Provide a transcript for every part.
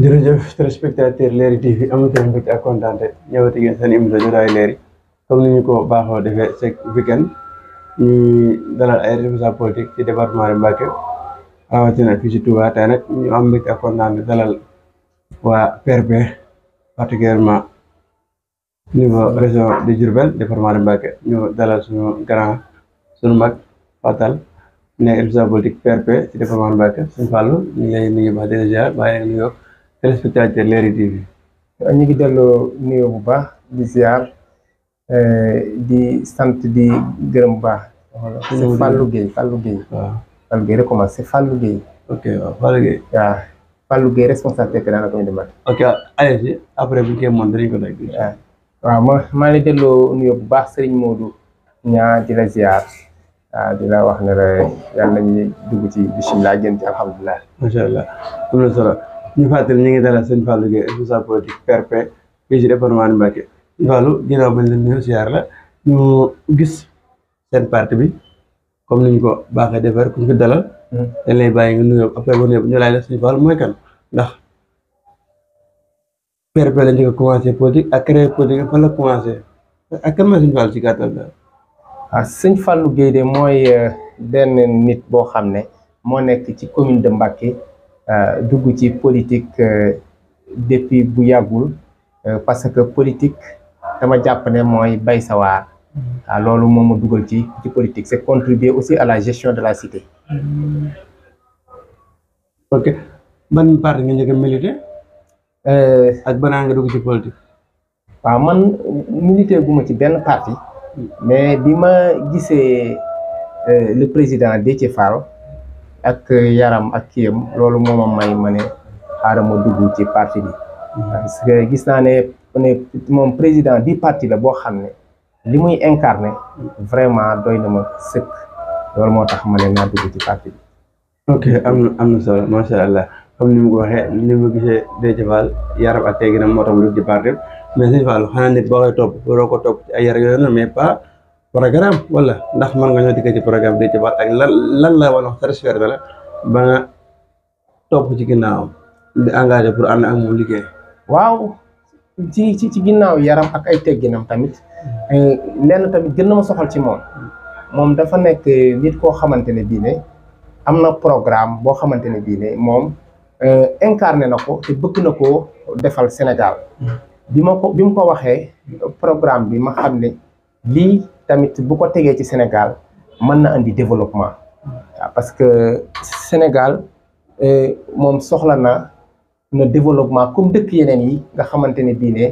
jërëjëf téléspectateur Leral TV amati nañu mbégte ak kontaante ñëwati ngeen seen émission jotaayu leer yi comme ni ñu ko baaxoo defee chaque weekend ñuy dalal ay responsables politiques ci département de Mbacké rawatina fii ci Touba tey nag ñu am mbégte ak kontaante dalal waa PRP particulièrement niveau région de Diourbel département de Mbacké ñu dalal suñu grand suñu mag Fatal nekk responsable politique PRP ci département de Mbacké suñu Fallou ñu ngi lay nuyu ba di ziar bàyyi nga nuyoo téléspectateur Leral TV. ñu ngi delloo nuyoo bu baax di ziar di sant di gërëm bu baax. c'est Fallou Gueye. waaw Fallou Gueye recommence c'est Fallou Gueye. ok waaw Fallou Gueye. waaw Fallou Gueye responsable PRP dans la commune de Mbacké. ok allez-y après bu ñu koy mën danañ ko dégg. waaw maa ngi delloo nuyoo bu baax Serigne Modou ñaa di la ziar di la wax ne la yàlla nañu dugg ci bisimilah jëm ci alhamdulilah. macha allah am na solo ñu fàttali ñu ngi dalal sëñ Fallou Gueye responsable politique PRP fii ci département de Mbacké. Fallou ginnaaw bañ leen nuyu ziar la ñu gis seen parti bi comme ni ñu ko baaxee defar ku ñu fi dalal. dañ lay bàyyi nga nuyoo après ba ñu laaj la sëñ Fallou mooy kan ndax PRP lañ di ko commencé politique ak créé politique fan la commencé ak kan mooy sëñ Fallou ci gàttal daal. waaw sëñ Fallou Gueye de mooy benn nit boo xam ne moo nekk ci commune de Mbacké dugg ci politique depuis bu yàggul parce que politique dama jàpp ne mooy bay sa waar. waaw loolu moom ma dugal ci politique c'est contribuer aussi à la gestion de la cité. ok ban parti nga njëkk a milité ak banaa nga dugg ci politique. waaw man milité guma ci benn parti mais bi ma gisee le président Déthié Fall ak yaram ak kiyam loolu moo ma may ma ne xaaral ma dugg ci parti bi. parce que gis naa ne moom président du parti la boo xam ne li muy incarné vraiment doy na ma sëkk loolu moo tax ma ne naa dugg ci parti bi. ok am na solo macha allah comme ni mu ko waxee ni mu gisee Déthié Fall yaram ak tegginam moo tax mu dugg ci parti mais sëñ Fallou xanaa nit boo koy topp waroo ko topp ci ay yar yooyu noonu mais pas programme wala ndax mën nga ñoo dikk ci programme Déthié Fall ak lan la war a satisfaire na la ba nga topp ci ginnaawam di engagé pour ànd ak moom liggéey. waaw ci ginnaaw yaram ak ay tegginam tamit lenn tamit gën na ma soxal ci moom dafa nekk nit koo xamante ne bii ne am na programme boo xamante ne bii ne moom incarné na ko te bëgg na koo defal Sénégal. bi mu ko waxee programme bi ma xam ne lii tamit bu ko tegee ci Sénégal mën na andi développement. waaw parce que Sénégal moom soxla na développement comme dëkk yeneen yi nga xamante ne bii ne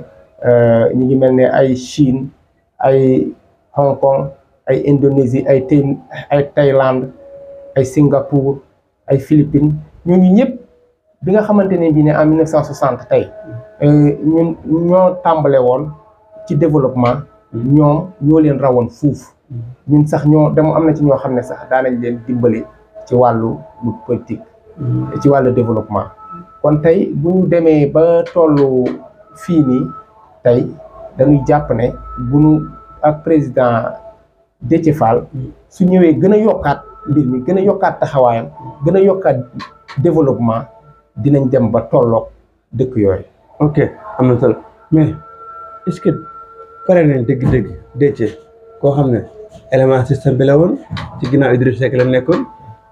ñu ngi mel ne ay Chine ay Hong Kong ay Indonésie ay Thaïlande ay Singapour ay Philippines ñooñu ñëpp bi nga xamante ne bii ne en 1960 tey ñun ñoo tàmbale woon ci développement ñoom ñoo leen rawoon fuuf ñun sax am na ci ñoo xam ne sax daanañ leen dimbali ci wàllu politique ci wàllu développement. kon tey bu ñu demee ba tollu fii nii tey dañuy jàpp ne bu ñu ak président Déthié Fall su ñëwee gën a yokkaat mbir mi gën a yokkaat taxawaayam gën a yokkaat développement dinañ dem ba tolloog dëkk yooyu. ok am na solo mais est-ce que pare nañ dëgg-dëgg Déthié koo xam ne élément système bi la woon ci ginnaaw Idrissa Seck la nekkoon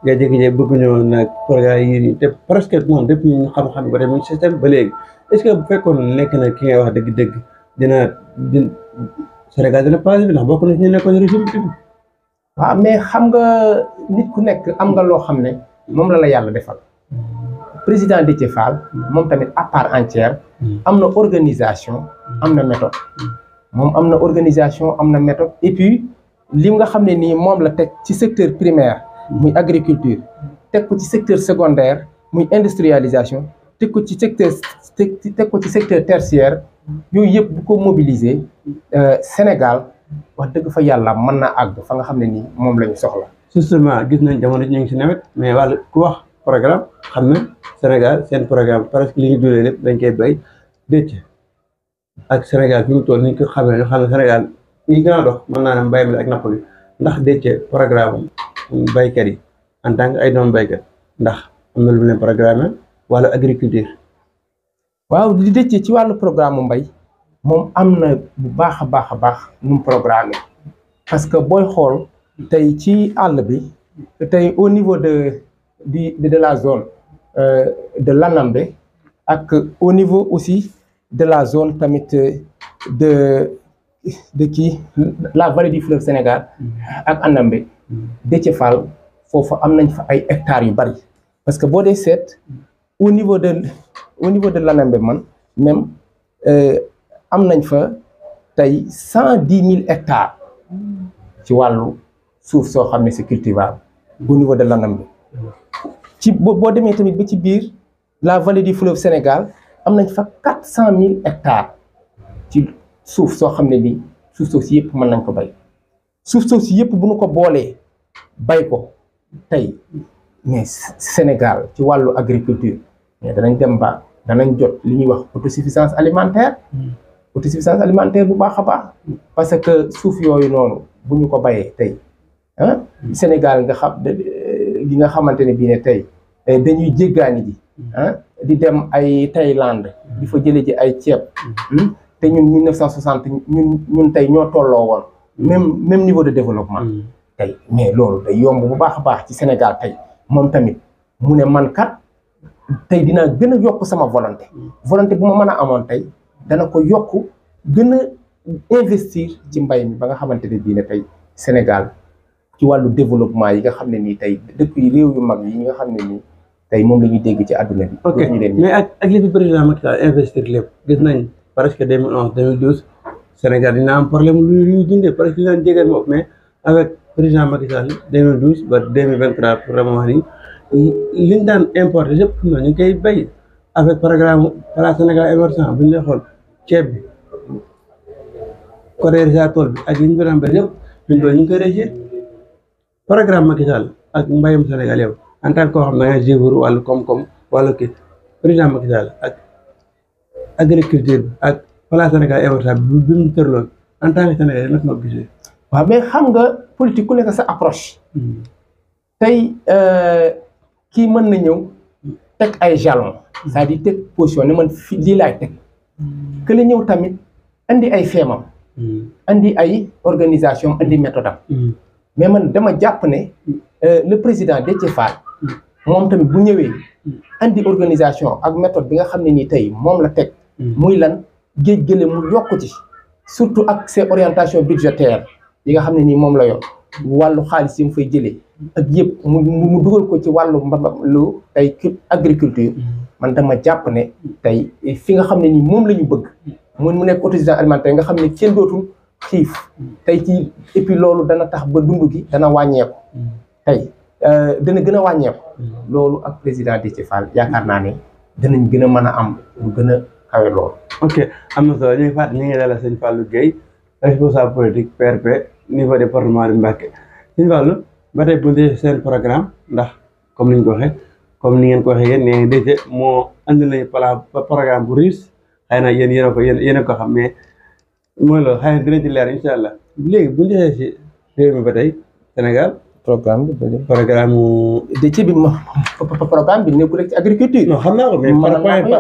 nga jékki-jékki bëgg ñëw nag programme yi te presque moom depuis ñu xam-xam ba dem système ba léegi est-ce que bu fekkoon nekk na ki ngay wax dëgg-dëgg dina Sénégal dina passé bi ndax bokk na ci ñu nekkoon régime bi. waaw mais xam nga nit ku nekk am nga loo xam ne moom la yàlla defal président Déthié Fall moom tamit à part entière am na organisation am na méthode moom am na organisation am na méthode et puis li nga xam ne nii moom la teg ci secteur primaire muy agriculture teg ko ci secteur secondaire muy industrialisation teg ko ci secteur tertiaire yooyu yëpp bu ko mobiliser Sénégal wax dëgg fa yàlla mën na àgg fa nga xam ne nii moom la ñu soxla. justement gis nañ jamono ji ñu ngi si nawet mais wàllu ku wax programme xam na Sénégal seen programme presque li ñu dundee lépp dañ koy béy Déthié ak Sénégal fi mu toll ni ñu ko xamee nga xam ne Sénégal yi gën a dox mën naa ne mbay mi ak napp bi ndax Déthié programme baykat yi en tant que ay doom baykat ndax am na lu mu leen programme wala agriculture. waaw di dëcc ci wàllu programme mbay moom am na bu baax a baax nu mu programme parce que booy xool tey ci àll bi tey au niveau de la zone de l'Anambé ak au niveau aussi de la zone tamit de kii la vallée du fleuve Sénégal ak Anambé Déthié Fall foofu am nañ fa ay hectares yu bari parce que boo dee seet au niveau de l'Anambé man même am nañ fa tey 110 000 hectares ci wàllu suuf soo xam ne c'est cultivable au niveau de l'Anambé ci boo demee tamit ba ci biir la vallée du fleuve Sénégal am nañ fa 400 000 hectares ci suuf soo xam ne nii suuf soosu yëpp mën nañ ko bay suuf soosu yëpp bu ñu ko boolee bay ko tey mais Sénégal ci wàllu agriculture mais danañ dem ba danañ jot li ñuy wax autosuffisance alimentaire bu baax a baax parce que suuf yooyu noonu bu ñu ko bayee tey Sénégal gi nga xamante ne bii ne tey dañuy jéggaani ji di dem ay Thaïlande di fa jële ji ay ceeb te ñun 1960 ñun tey ñoo tolloo woon même niveau de développement tey mais loolu day yomb bu baax a baax ci Sénégal tey moom tamit mu ne man kat tey dinaa gën a yokk sama volonté bu ma mën a amoon tey dana ko yokk gën a investir ci mbay mi ba nga xamante ne bii ne tey Sénégal ci wàllu développement yi nga xam ne nii tey dëkk yi réew yu mag yi nga xam ne nii tey moom la ñuy dégg ci àdduna bi. ok mais ak li fi président Macky Sall investir lépp gis nañ presque 2011 2012 Sénégal dina am problème lu ñuy dundee presque dinañ jégal moom mais avec président Macky Sall 2012 ba 2023 pour le moment nii liñ daan importer yëpp ñu ngi koy bay avec programme Plan Sénégal émergent bu ñu lay xool ceeb bi codérisation bi ak li ñu ko daan bay yëpp ñu ngi koy réussir programme Macky Sall ak mbayum Sénégal yow en tant que koo xam ne da ngay suivre wàllu koom-koom wàllu kii président Macky Sall ak agriculture bi ak Plan Sénégal émergent bi mu tërloon en tant que Sénégalais nag moo gisee. waaw mais xam nga politique ku nekk sa approche. tey kii mën na ñëw teg ay jalons. c'est-à-dire teg position ne man fii lii laay teg. que la ñëw tamit andi ay feemam. andi ay organisation andi méthode am. mais man dama jàpp ne le président Déthié Fall moom tamit bu ñëwee andi organisation ak méthode bi nga xam ne nii tey moom la teg. muy lan géej gële mu yokk ci surtout ak ses orientations budgétaires yi nga xam ne nii moom la yor wàllu xaalis yi mu fay jëlee ak yëpp mu dugal ko ci wàllu lu tey agriculture man dama jàpp ne tey fi nga xam ne nii moom la ñu bëgg mu nekk autosuffisance alimentaire nga xam ne kenn dootul xiif tey ci et puis loolu dana tax ba dund gi dana wàññeeku tey dana gën a wàññeeku loolu ak président Déthié Fall yaakaar naa ne danañ gën a mën a am lu gën a kawe loolu. ok am na solo ñu ngi fàttali ñu ngi dalal sëñ Fallou Gueye responsable politique PRP niveau département de Mbacké sëñ Fallou ba tey bu ñu seen programme ndax comme ni ñu ko waxee comme ni ngeen ko waxee yéen nee nañ Déthié moo andi nañu programme bu riche xëy na yéen a ko xam mais mooy loolu xëy na dinañ ci leer incha allah léegi bu ñu joxee si réew mi ba tey Sénégal. programme Déthié bi programme bi nekkul rek ci agriculture. non xam naa ko mais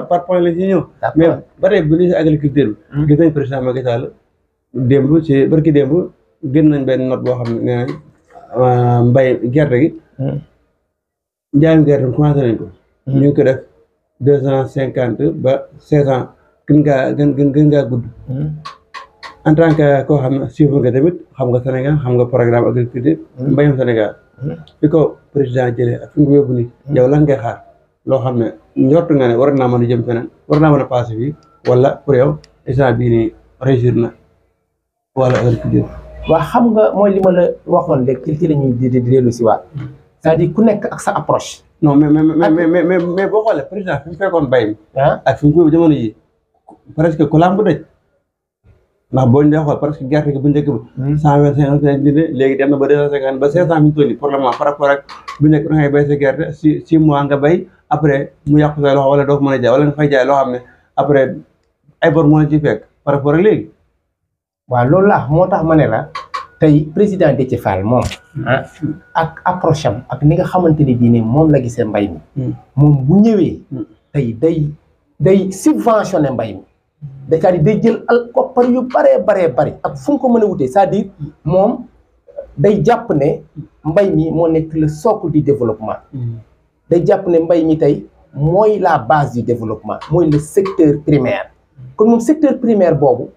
par point la ci ñëw. mais ba tey bu ñu si agriculture bi. gis nañ président Macky Sall démb ci barki démb gën nañ benn note boo xam ne nee nañ mbay gerte gi. njaayam gerte commencé nañ ko. ñu ngi ko def 250 ba 500 gën ngaa gudd. en tant que koo xam ne suivre nga tamit xam nga Sénégal xam nga programme agriculture mbayum Sénégal fi ko président jëlee ak fi nga yóbbu ni yow lan ngay xaar loo xam ne njort nga ne war naa mën a jëm feneen war naa mën a passé fii wala pour yow instant bii nii réussir na wala agriculture. waaw xam nga mooy li ma la waxoon léegi ci la ñuy di dellu si waat c'est-à-dire ku nekk ak sa approche. non mais boo xoolee président fi mu fekkoon bay mi. ak fi mu ko yóbbu jamono yi presque ku lamb daj. ndax boo ñu dee xool parce que gerte gi bu njëkk ba 125 léegi dem na ba 250 ba 500 mi toll pour le moment par rapport ak bu njëkk da ngay bay sa gerte 6 mois nga bay après mu yàqu sa loxo wala doo ko mën a jaay wala nga fay jaay loo xam ne après ay bor moo la ci fekk par rapport ak léegi. waaw loolu la moo tax ma ne la tey président Déthié Fall moom ak approche am ak ni nga xamante ni bii ne moom la gisee mbay mi moom bu ñëwee tey day day subventionné mbay mi c'est-à-dire day jël al koppar yu baree bari ak fu mu ko mën a wutee c'est-à-dire moom day jàpp ne mbay mi moo nekk le socle du développement day jàpp ne mbay mi tey mooy la base du développement mooy le secteur primaire kon moom secteur primaire boobu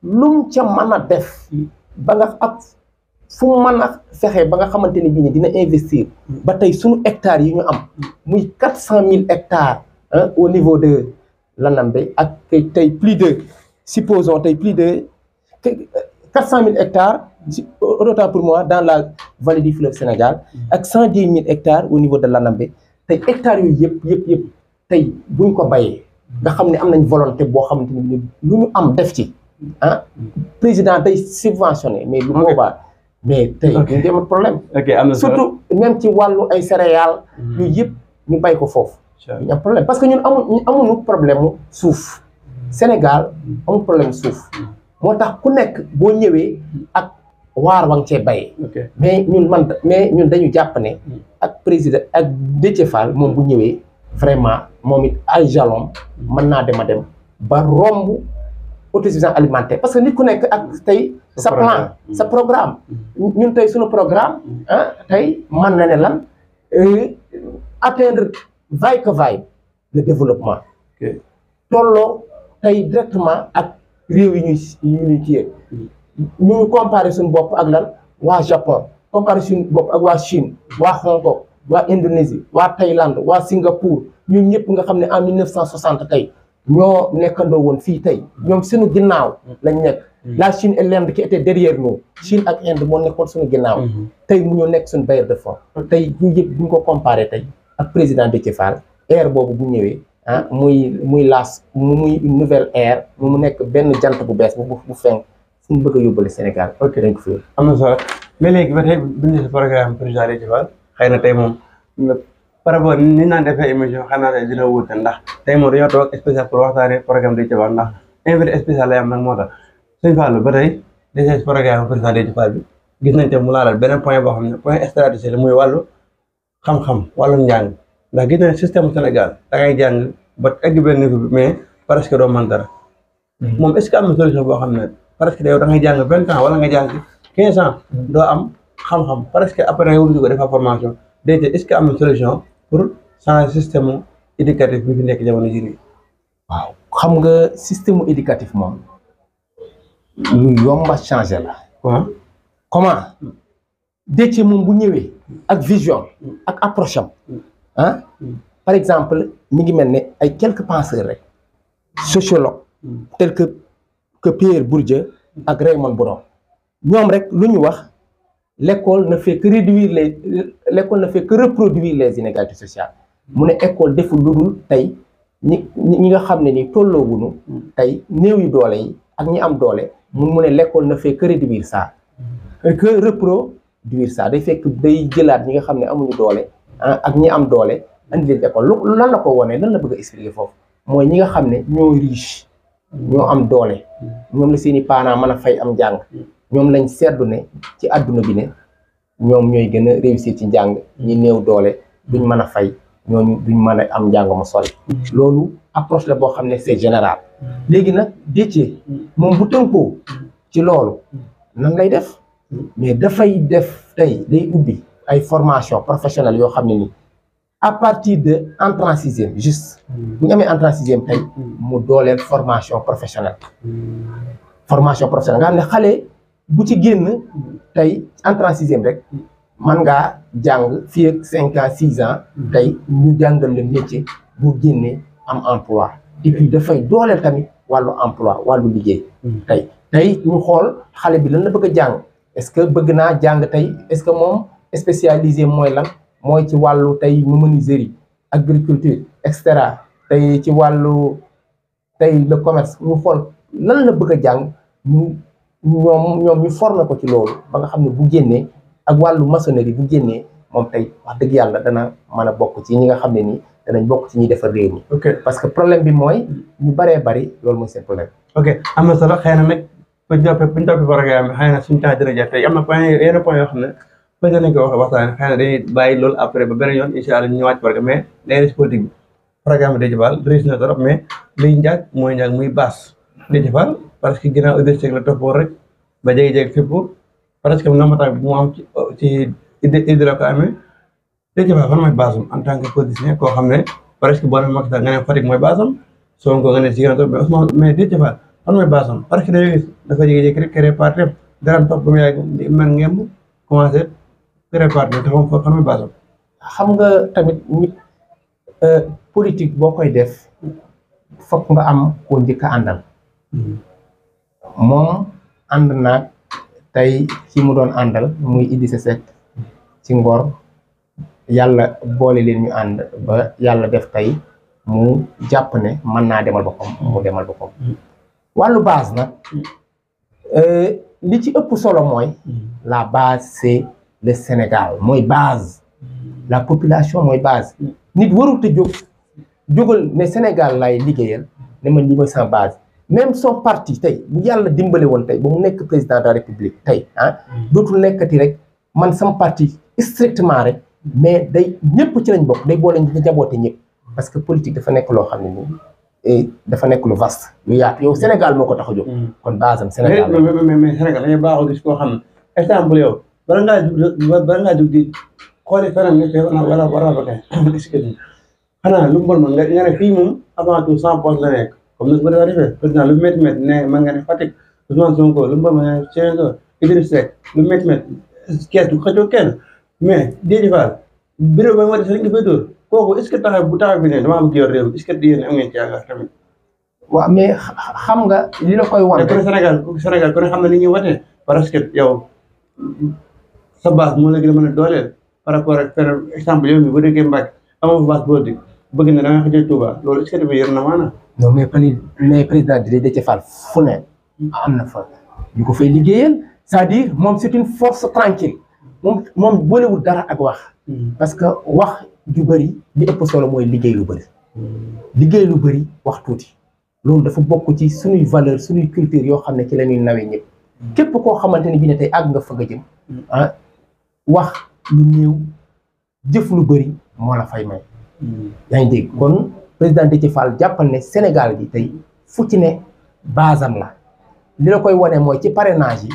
lum ca mën a def ba nga ak fu mu mën a fexe ba nga xamante ni bii dina investir ba tey suñu hectares yi ñu am muy 400 000 hectares au niveau de l'Anambé ak tey plus de supposons tey plus de 400 000 hectares autant pour moi dans la vallée du fleuve Sénégal ak 110 000 hectares au niveau de l'Anambé tey hectares yooyu yëpp tey buñ ko bayee nga xam ne am nañ volonté boo xamante ni lu ñu am def ci président day subventionné mais lu boobaa mais tey ñu ngi am problème surtout même ci wàllu ay céréales yooyu yëpp ñu bay ko foofu ñu am problème parce que ñun amuñu problème mu suuf Sénégal amul problème suuf moo tax ku nekk boo ñëwee ak waar wa nga cee bayee mais ñun dañu jàpp ne ak président ak Déthié Fall moom bu ñëwee vraiment moom it ay jalon mën naa dem a dem ba romb autosuffisance alimentaire parce que nit ku nekk ak tey sa plan sa programme ñun tey suñu programme tey mën na ne lan atteindre vaille que vaille le développement tolloo tey directement ak réew yi ñuy kiyee ñu comparé suñu bopp ak lan waa Japon comparé suñu bopp ak waa Chine waa Hong Kong waa Indonésie waa Thaïlande waa Singapour ñun ñëpp nga xam ne en 1960 tey ñoo nekkandoo woon fii tey ñoom suñu ginnaaw lañ nekk la Chine et l'Inde qui étaient derrière nous Chine ak Inde moo nekkoon suñu ginnaaw tey mu ñoo nekk suñu bailleur de fonds tey ñu yëpp bu ñu ko comparé tey ak président Déthié Fall ère boobu bu ñëwee muy une nouvelle ère mu nekk benn jant bu bees bu fenk fu mu bëgg a yóbbale Sénégal dañ ko fi am na solo mais léegi ba tey bind si programme président Déthié Fall xëy na tey moom par rapport ni naan defee émission xam naa ne dina wuute ndax tey moom dañoo toog spécial pour waxtaanee programme Déthié Fall ndax invité spécial lay am nag moo tax sëñ Fallou ba tey déjà programme président Déthié Fall bi gis nañ te mu laalal beneen point boo xam ne point stratégique la muy wàllu xam-xam wàllu njàng ndax gis nañ système Sénégal da ngay jàng ba egg benn niveau bi mais presque doo mën dara moom est-ce que am na solution boo xam ne presque yow da ngay jàng 20 ans wala nga jàng 15 ans doo am xam-xam presque après nga wuti ko defa formation Déthié est-ce que am na solution pour changer système éducatif bi fi nekk jamono jii nii. waaw xam nga système éducatif moom lu yomba changer la. comment Déthié moom bu ñëwee ak vision ak approche am par exemple mi ngi mel ne ay quelques penseurs rek sociologues tels que Pierre Bourdieu ak Raymond Boron ñoom rek lu ñu wax l'école ne fait que reproduire les inégalités sociales mu ne école deful lu dul tey ñi nga xam ne ni tolloowuñu tey néew yu doole yi ak ñi am doole mu ne l'école ne fait que réduire ça que reproduire ça day fekk day jëlaat ñi nga xam ne amuñu doole ak ñi am doole andi leen école lan la ko wone lan la bëgg a expliquer foofu mooy ñi nga xam ne ñoo riche ñoo am doole ñoom la seeni parents mën a fay am njàng ñoom lañ seetlu ne ci àdduna bi ne ñoom ñooy gën a réussir ci njàng ñi néew doole duñ mën a fay ñooñu duñ mën a am njàng mu sori loolu approche la boo xam ne c'est général léegi nag Déthié moom bu tënkoo ci loolu nan lay def mais dafay def tey day ubbi ay formation professionnelle yoo xam ne ni à partir de entrée en sixième juste bu ñu amee entrée en sixième tey mu dooleel formation professionnelle nga xam ne xale bu ci génn tey entrée en sixième rek man ngaa jàng fii ak 5 ans 6 ans tey ñu jàngal le métier bu génnee am emploi et puis dafay dooleel tamit wàllu emploi wàllu liggéey tey ñu xool xale bi lan la bëgg a jàng est-ce que bëgg naa jàng tey est-ce que moom spécialisé mooy lan mooy ci wàllu tey menuiserie agriculture et cetera tey ci wàllu tey le commerce ñu xool lan la bëgg a jàng ñoom ñu former ko ci loolu ba nga xam ne bu génnee ak wàllu maçonnerie bu génnee moom tey wax dëgg yàlla dana mën a bokk ci ñi nga xam ne nii danañ bokk ci ñuy defar réew mi. parce que problème bi mooy ñu baree bari loolu mooy seen problème. ok am na solo xëy na nag bu ñu toppee programme bi xëy na suñu temps dina jeex tey am na yenn point yoo xam ne peut-être nañ ko waxtaan xëy na dañuy bàyyi loolu après ba beneen yoon incha allah ñu ñëwaat programme mais day des politique bi programme Déthié Fall réussi na trop mais liy njàkk mooy njàkk muy baas Déthié Fall parce que ginnaaw Idrissa Seck la toppoon rek ba jégi-jégi fépp parce que nomata bi mu am ci idée la ko amee Déthié Fall fan mooy baasam en tant que politicien koo xam ne presque boo nee Macky Sall nga ne Fatick mooy baasam Sonko nga ne Ziguinchor mais Ousmane mais Déthié Fall fan mooy baasam parce que dañoo gis dafa jégi-jégi rek créé parti dara topp ba mu yàgg man ngemb commencé créé parti te fan mooy baasam. xam nga tamit nit politique boo koy def fokk nga am koo njëkk a àndal moom ànd naag tey ci mu doon àndal muy Idrissa Seck ci Ngor yàlla boole leen ñu ànd ba yàlla def tey mu jàpp ne mën naa demal boppam mu demal boppam wàllu base nag li ci ëpp solo mooy la base c'est le Sénégal mooy base la population mooy base nit warul te jógal ne Sénégal lay liggéeyal ne man lii mooy sama base même son parti tey bu yàlla dimbale woon tey ba mu nekk président de la République tey dootul nekkati rek man sama parti strictement rek mais day ñëpp ci lañ bokk day boole ñu jaboote ñëpp parce que politique dafa nekk loo xam ne nii dafa nekk lu vaste lu yaatu yow Sénégal moo ko tax a jóg kon base am Sénégal mais Sénégal dañuy baaxoo gis koo xam ne exemple yow bala ngaa jóg di xooli feneen ne fee wala ba tey excuse xanaa lu mu bon man nga ne fii moom avant tout 100 postes la nekk comme ni ko defee président lu métti métti ne man nga ne Fatick Ousmane Sonko lu mu bon ma ne Ziguinchor Idrissa Seck lu métti métti kees du xëccoo kenn mais Déthié Fall bureau ba ma def rek nga fay dóor kooku est ce que taxaw bu taxaw bi ne damaa bëgg yor réew est ce que yéen am ngeen ci yaakaar tamit. waaw mais xam nga li la koy wan. te Sénégal ku ne xam na ni ñuy watee parce que yow sa base moo la gën a mën a dooleel par rapport ak feneen exemple yow mi bu dëggee Mbacke amoo base politique bëgg na da nga xëccoo Touba loolu est ce que dafa yor na maanaam. non mais président di Déthié Fall fu ne am na fa ñu ko fay liggéeyal c'est-à-dire moom c'est une force tranquille moom boolewul dara ak wax parce que wax ju bëri li ëpp solo mooy liggéey lu bëri liggéey lu bëri wax tuuti loolu dafa bokk ci suñuy valeur suñuy culture yoo xam ne ci la ñuy nawee ñëpp képp koo xamante ne bi ne tey àgg nga fa nga jëm wax lu néew jëf lu bëri moo la fay may yaa ngi dégg kon président Déthié Fall jàppal ne Sénégal bi tey fu ci ne basam la li la koy wane mooy ci parrainage yi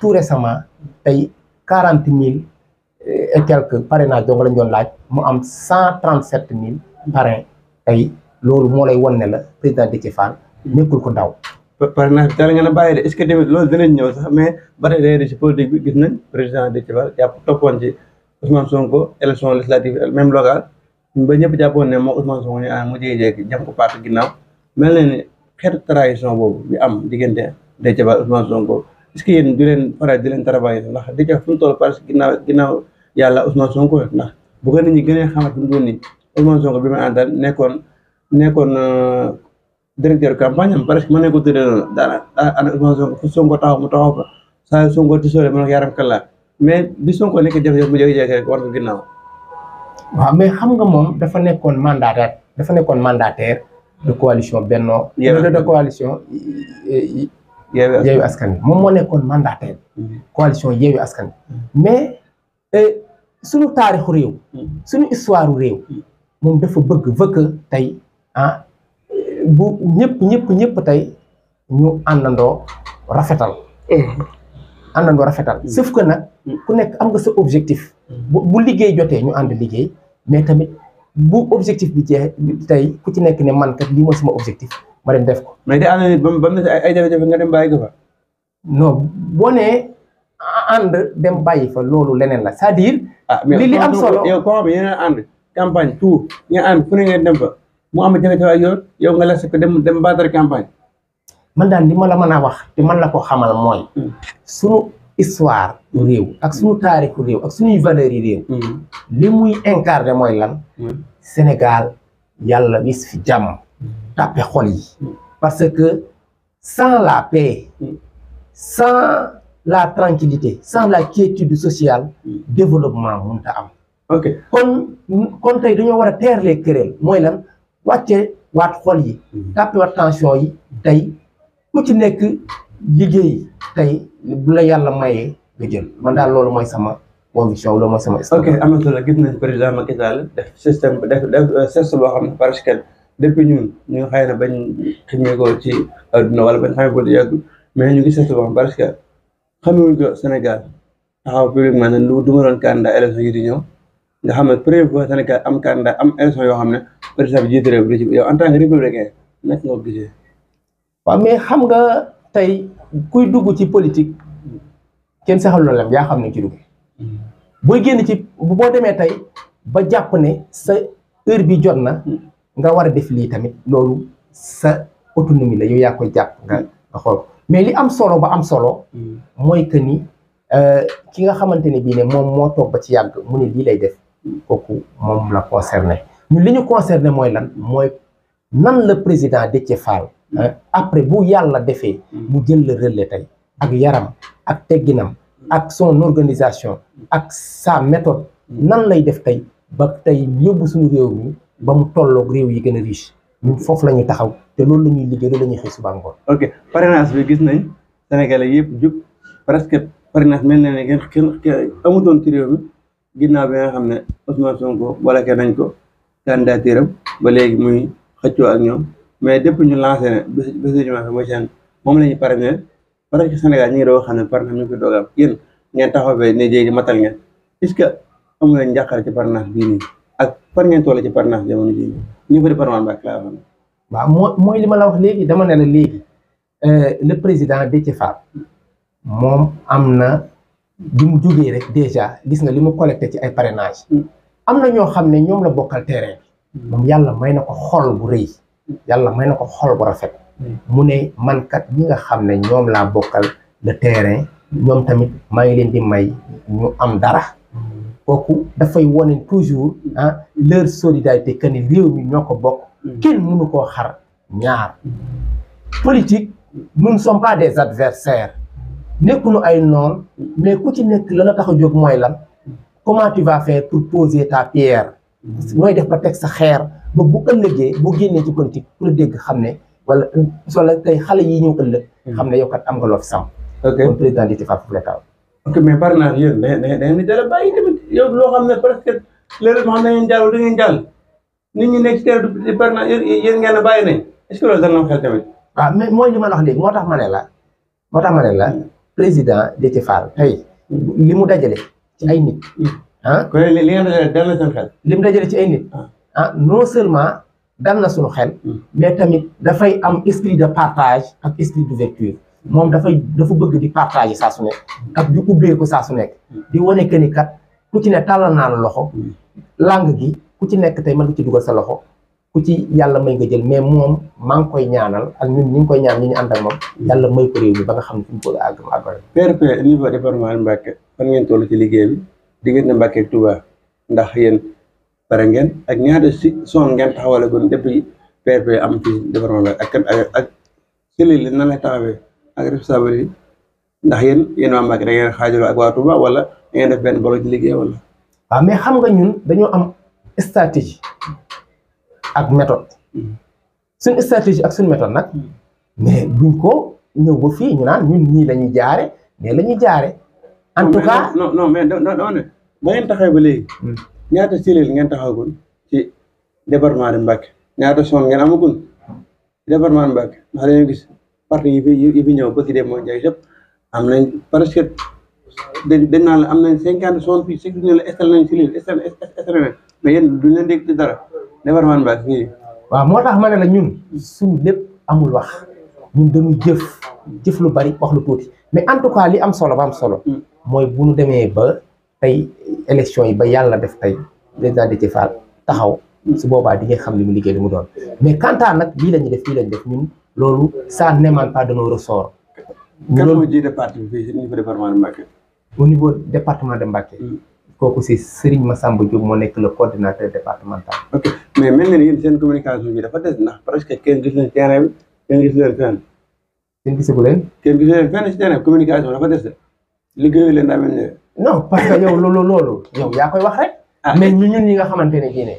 tout récemment tey 40 000 et quelques parrainage donc lañ doon laaj mu am 137 000 parrain tey loolu moo lay wan ne la président Déthié Fall nekkul ko ndaw parrainage bi teel nga na bàyyi de est ce que tamit loolu dinañ ñëw sax mais ba tey day ci politique bi gis nañ président Déthié Fall jàpp toppoon ci Ousmane Sonko élection législative même locale ba ñëpp jàppoon ne moom Ousmane Sonko ñu mu jékki-jékki jàpp ko parti ginnaaw mel na ni xeetu trahison boobu bi am diggante Déthié Fall Ousmane Sonko est-ce que yéen du leen faral di leen travailler ndax Déthié Fall fu mu toll parce que ginnaaw yàlla Ousmane Sonko ndax bu ko nit ñi gënee xamante ni doon ni Ousmane Sonko bi ma àndal nekkoon directeur campagne am parce que mën nañ ko tuddee noonu daanaka ànd Ousmane Sonko fu Sonko taxaw mu taxaw fa saa Sonko ci sore mën na yaram kàllaa mais bi Sonko nekk jafe-jafe mu jékki-jékki rek war ko ginnaaw. waaw mais xam nga moom dafa nekkoon mandataire de coalition Benno de coalition Yewwi Askan Wi moom moo nekkoon mandataire coalition Yewwi Askan Wi mais suñu taarixu réew suñu histoire réew moom dafa bëgg tey bu ñëpp tey ñu àndandoo rafetal sauf que nag ku nekk am nga sa objectif bu liggéey jotee ñu ànd liggéey mais tamit bu objectif bi jeex tey ku ci nekk ne man kat lii mooy sama objectif ma dem def ko. mais di ànd nit ba mu ne ay jafe-jafe nga dem bàyyi ko fa. non boo nee ànd dem bàyyi fa loolu leneen la c'est-à-dire. li am solo yow koo xam ne yéen a ànd campagne tout ngeen ànd fu ne ngeen dem fa mu am jafe-jafe ak yow nga laajte ko dem battre campagne. man daal li ma la mën a wax te man la ko xamal mooy. sunu histoire réew ak sunu taarixu réew ak sunuy valeurs yi réew. li muy incarné mooy lan. Sénégal yàlla wis fi jàmm. tàppe xol yi. parce que sans la paix. sans la tranquillité sans la quiétude sociale. développement mënut a am. ok kon tey dañoo war a teerlee këréel mooy lan wàcce waat xol yi. tàppe waat tension yi tey ku ci nekk liggéey tey bu la yàlla mayee nga jël man daal loolu mooy sama conviction loolu mooy sama. ok am na solo gis nañ président Macky Sall def système def geste boo xam ne parce que depuis ñun ñu xëy na bañ xamee ko ci adduna wala bañ xamee ko di yàgg mais ñu ngi seetlu ko parce que xamewuñ ko Sénégal taxaw publiquement ne lu du ma doon candidat élection yi di ñëw nga xam ne première fois Sénégal am candidat am élection yoo xam ne président bi jiite réew bi yow en tant que républicain naka nga ko gisee. waaw mais xam nga tey kuy dugg ci politique kenn saxal loolu yaa xam ne ci dugg booy génn ci boo demee tey ba jàpp ne sa heure bi jot na nga war a def lii tamit loolu sa autonomie la yow yaa koy jàpp nga xool mais li am solo ba am solo mooy que ni ki nga xamante ne bii ne moom moo toog ba ci yàgg mu ne lii lay def kooku moom la concerné ñun li ñu concerné mooy lan mooy nan la président Déthié Fall après bu yàlla defee mu jël le relais tey ak yaram ak tegginam ak son organisation ak sa méthode nan lay def tey ba tey yóbbu suñu réew mi ba mu tolloog réew yi gën a riche ñun foofu la ñu taxaw te loolu la ñuy liggéey loolu la ñuy xëy suba ngoon. ok parrainage bi gis nañ Sénégalais yëpp jub presque parrainage mel na ne kenn amutoon ci réew mi ginnaaw bi nga xam ne Ousmane Sonko wala kenn nañ ko candidature am ba léegi muy xëccoo ak ñoom mais depuis ñu lancé ne Bassirou Diomaye Faye mooy seen moom la ñuy parrainé parce que Sénégal ñi ngi doon xam ne parrainage ñu ngi fi doog am yéen ngeen taxaw fee ne jéegi matal ngeen est-ce que amu leen njàqare ci parrainage bii nii ak par ngeen toll ci parrainage jamono jii niveau département Mbacké laa wax. waaw mooy li ma la wax léegi dama ne la léegi le président Déthié Fall moom am na bi mu jógee rek déjà gis nga li mu collecté ci ay parrainage am na ñoo xam ne ñoom la bokkal terrain bi moom yàlla may na ko xol bu rëy yàlla may na ko xol bu rafet mu ne man kat ñi nga xam ne ñoom laa bokkal le terrain ñoom tamit maa ngi leen di may ñu am dara kooku dafay wone toujours leur solidarité que ni réew mi ñoo ko bokk kenn mënu koo xar ñaar politique nous ne sommes pas des adversaires nekkuñu ay noon mais ku ci nekk la la tax a jóg mooy lan comment tu vas faire pour poser ta pierre mooy def ba teg sa xeer ba bu ëllëgee boo génnee ci politique pour dégg xam ne wala tey xale yi ñëw ëllëg xam ne yow kat am nga loo fi sàmm. ok kon président Déthié Fall foofu la taw. ok mais parrainage yéen da ngeen di dara bàyyi tamit yow loo xam ne presque léeg-léeg moo xam ne da ngeen jàll nit ñi nekk ci terre di parrainage yéen ngeen a bàyyi nañ est-ce que loolu dana am xel tamit. waaw mais mooy li ma la wax léegi moo tax ma ne la président Déthié Fall tey li mu dajale ci ay nit kon li ngeen dajale dal na seen xel. li mu dajale ci ay nit non seulement dal na suñu xel mais tamit dafay am esprit de partage ak esprit d'ouverture moom dafa bëgg di partager saa su nekk ak di ubbeeku saa su nekk di wane que ni kat ku ci ne tàllal naa la loxo langue gi ku ci nekk tey mën nga ci dugal sa loxo ku ci yàlla may nga jël mais moom maa ngi koy ñaanal ak ñun ñi ngi koy ñaan ñi ñu ànd ak moom yàlla may ko réew mi ba nga xam ne fi mu bëgg a àgg. PRP niveau département Mbacké fan ngeen toll ci liggéey bi diggante Mbacké ak Touba ndax yéen pare ngeen ak ñaata si son ngeen taxawale gon depuis PRP am ci département Mbacké ak cellule nan lay taxawee ak responsabilité ndax yéen waa Mbacké da ngeen xaajaloo ak waa Touba wala da ngeen def benn bolo ci liggéey wala. waaw mais xam nga ñun dañoo am stratégie ak méthode suñ stratégie ak suñ méthode nag mais buñ ko ñëw ba fii ñu naan ñun ñii la ñuy jaare mais la ñuy jaare en tout cas non mais dama ne ba ngeen taxawee ba léegi ñaata cellule ngeen taxawagul ci département de Mbacké ñaata son ngeen amagul ci département de Mbacké ndax dañoo gis parti yi fi ñëw bëgg dem moo jaay yëpp am nañ presque dañ naan la am nañ 50 son fii si ñu la installé nañ cellule installé mais yéen duñ leen dégg ci dara département de Mbacké fii. waaw moo tax ma ne la ñun suñ lépp amul wax ñun dañuy jëf lu bari wax lu tuuti mais en tout cas li am solo ba am solo mooy bu ñu demee ba tey élection yi ba yàlla def tey président Déthié Fall taxaw su boobaa di nga xam li mu liggéey li mu doon mais quant à nag lii la ñuy def ñun loolu ça n'émane pas de nos ressorts. kan moo jiite parti bi fii au niveau département de Mbacké. au niveau département de Mbacké. kooku si Serigne Massamba Diop moo nekk le coordinateur départemental. ok mais mel na ni yéen seen communication bi dafa des ndax presque kenn gis leen terrain bi kenn gis leen fenn. kenn gisagu leen. kenn gis leen fenn si terrain bi communication dafa des de liggéeyu leen daa mel ne. non parce que yow loolu yow yaa koy wax rek. mais ñun ñi nga xamante ne kii ne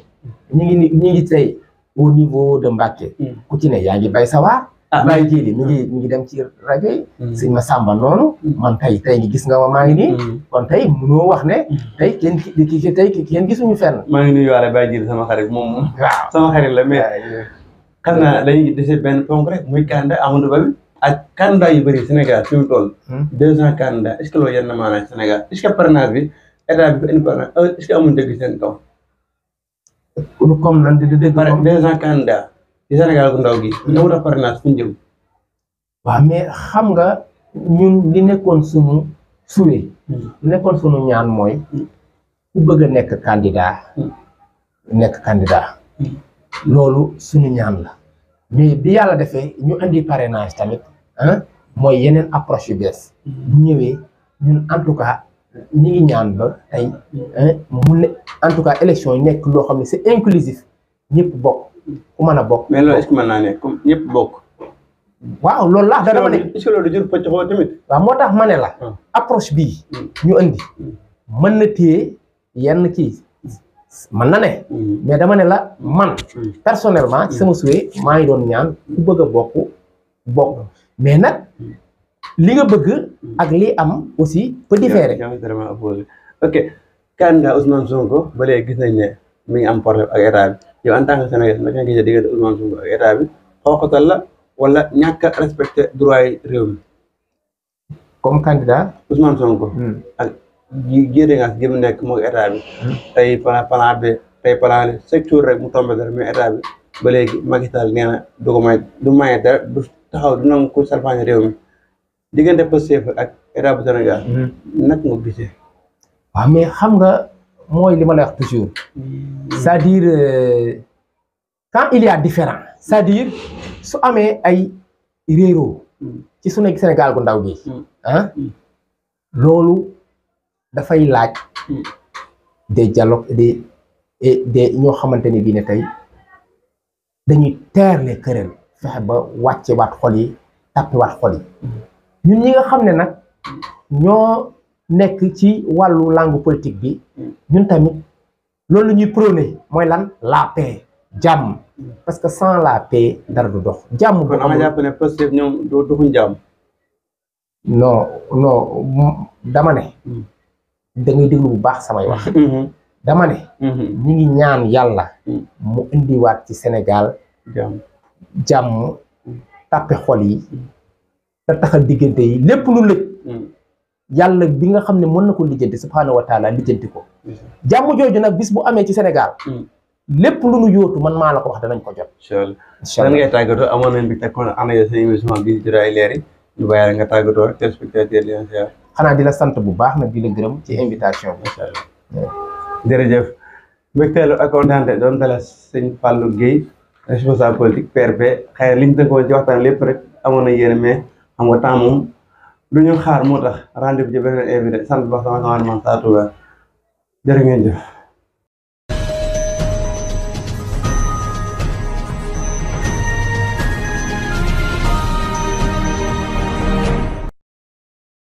ñu ngi tey au niveau de Mbacké. ku ci ne yaa ngi bay sa waar. Baye Djili mi ngi dem ci rajo yi. sëñ Massamba noonu. man tey ñi gis nga ma maa ngi nii. kon tey mënoo wax ne. tey kenn gisuñu fenn. maa ngi nuyuwaale Baye Djili sama xarit moom. waaw sama xarit la mais Candidat dañuy dese benn ponk rek muy candidat Amadou Ba bi ak candidat yu bëri Sénégal fi mu toll. 200 candidats est ce que loolu yenn maanaam Sénégal est ce que parrainage bi état bi ko indi parrainage est ce que amuñ dëgg seen kaw. comme nan di dëgg pare 200 candidats ci Sénégal gu ndaw gi. ñëw na parrainage fu ñu jëm. waaw mais xam nga ñun li nekkoon sunu suwe. li nekkoon sunu ñaan mooy. ku bëgg a nekk candidat. loolu sunu ñaan la. mais bi yàlla defee ñu indi parrainage tamit mooy yeneen approche yu bees. bu ñëwee ñun en tout cas ñi ngi ñaan ba tey mu ne en tout cas élection yi nekk loo xam ne c'est inclusif ñëpp bokk ku mën a bokk. mais loolu est-ce que mën naa ne comme ñëpp bokk. waaw loolu la dama ne est-ce que loolu jur pëcc xoo tamit. waaw moo tax ma ne la. approche bii. ñu indi mën na téye yenn kii mën na ne. mais dama ne la man. personnellement ci sama suwee maa ngi doon ñaan ku bëgg a bokk mais nag li nga bëgg ak li am aussi peut différer. ok candidat Ousmane Sonko ba léegi gis nañ ne mi ngi am problème ak état bi yow en tant que Sénégalais naka nga gisee diggante Ousmane Sonko ak état bi xooxatal la wala ñàkk a respecté droit yi réew mi. comme candidat. Ousmane Sonko. ak jéere nga gi mu nekk moog état bi. tey plan B tey plan chaque jour rek mu tombé dara mais état bi ba léegi Macky Sall nee na du ko may du maye dara du taxaw du nangu ko salfaañe réew mi diggante Pastef ak état bu Sénégal. nag nga gisee. waaw mais xam nga mooy li ma lay wax toujours. c'est-à-dire quand il y a différent c'est-à-dire su amee ay réeroo ci sunu Sénégal gu ndaw gi loolu dafay laaj des dialogues des ñoo xamante ni bii ne tey dañuy teerle këral fexe ba wàcce waat xol yi tàppi waat xol yi ñun ñi nga xam ne nag ñoo nekk ci wàllu langue politique bi ñun tamit loolu la ñuy prôné mooy lan la paix jàmm parce que sans la paix dara du dox jàmm. kon ama jàpp ne Pastef ñoom doxuñ jàmm. non dama ne. da ngay déglu bu baax samay wax. dama ne. ñi ngi ñaan yàlla. mu indiwaat ci Sénégal. jàmm tàppe xol yi. te taxal diggante yi lépp lu lëj. yàlla bi nga xam ne mën na ko lijjanti subhaanahu wa taala lijjanti ko. jàmm jooju nag bis bu amee ci Sénégal. lépp lu nu yóotu man maa la ko wax danañ ko jot. incha allah lan ngay tàggatoo amoon nañ bi tekkoon ana yow sa émission bi di Jotaay Leer yi ñu bàyyi la nga tàggatoo ak téléspectateur yi xanaa di la sant bu baax nag di la gërëm ci invitation bi. incha allah jërëjëf mbégteelu ak kontaante doon dala sëñ Fallou Guèye responsable politique PRP xëy na liñ tënkoon ci waxtaan lépp rek amoon na yéene mais xam nga temps moom lu ñu xaar moo tax rendez-vous ci beneen invité sant ba sama cameraman Sa Touba jërë ngeen jëf